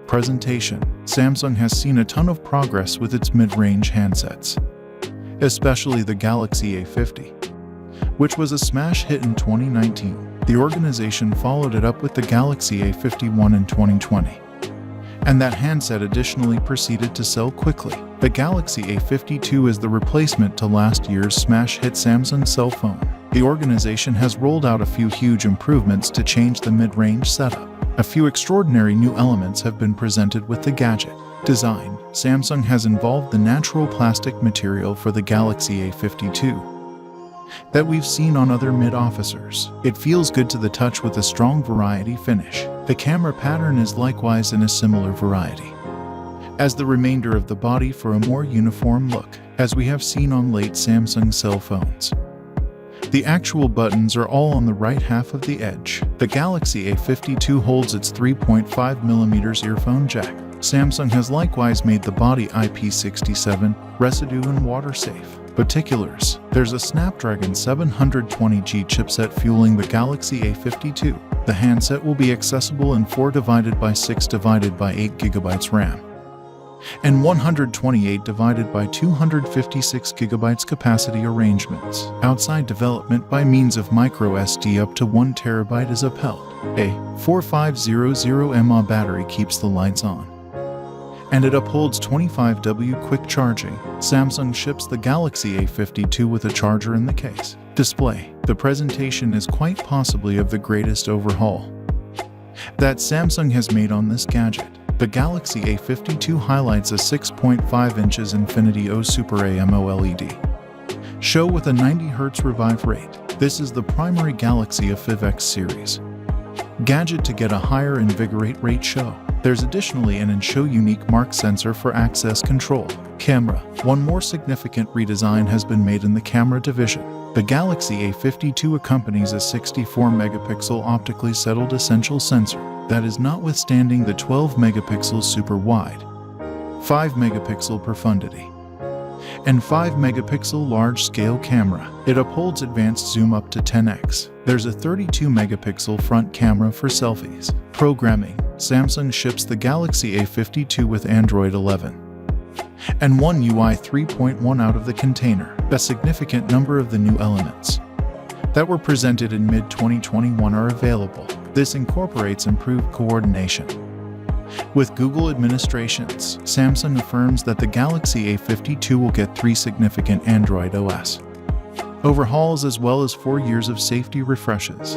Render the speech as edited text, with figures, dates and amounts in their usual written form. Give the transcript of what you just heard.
Presentation. Samsung has seen a ton of progress with its mid-range handsets, especially the Galaxy A50, which was a smash hit in 2019. The organization followed it up with the Galaxy A51 in 2020, and that handset additionally proceeded to sell quickly. The Galaxy A52 is the replacement to last year's smash hit Samsung cell phone. The organization has rolled out a few huge improvements to change the mid-range setup. A few extraordinary new elements have been presented with the gadget design. Samsung has involved the natural plastic material for the Galaxy A52 that we've seen on other mid-officers. It feels good to the touch with a strong variety finish. The camera pattern is likewise in a similar variety as the remainder of the body for a more uniform look, as we have seen on late Samsung cell phones. The actual buttons are all on the right half of the edge. The Galaxy A52 holds its 3.5mm earphone jack. Samsung has likewise made the body IP67 residue and water safe. Particulars. There's a Snapdragon 720G chipset fueling the Galaxy A52. The handset will be accessible in 4/6/8 RAM and 128/256 capacity arrangements. Outside development by means of micro SD up to 1 TB is upheld. A 4500 mAh battery keeps the lights on, and it upholds 25W quick charging. Samsung ships the Galaxy A52 with a charger in the case. Display. The presentation is quite possibly of the greatest overhaul that Samsung has made on this gadget. The Galaxy A52 highlights a 6.5 inches Infinity O Super AMOLED show with a 90Hz revive rate. This is the primary Galaxy A50 series gadget to get a higher invigorate rate show. There's additionally an in-show unique mark sensor for access control. Camera. One more significant redesign has been made in the camera division. The Galaxy A52 accompanies a 64-megapixel optically settled essential sensor that is notwithstanding the 12-megapixel super wide, 5-megapixel profundity, and 5-megapixel large-scale camera. It upholds advanced zoom up to 10x. There's a 32-megapixel front camera for selfies. Programming. Samsung ships the Galaxy A52 with Android 11 and One UI 3.1 out of the container. A significant number of the new elements that were presented in mid-2021 are available. This incorporates improved coordination with Google administrations. Samsung affirms that the Galaxy A52 will get 3 significant Android OS overhauls as well as 4 years of safety refreshes.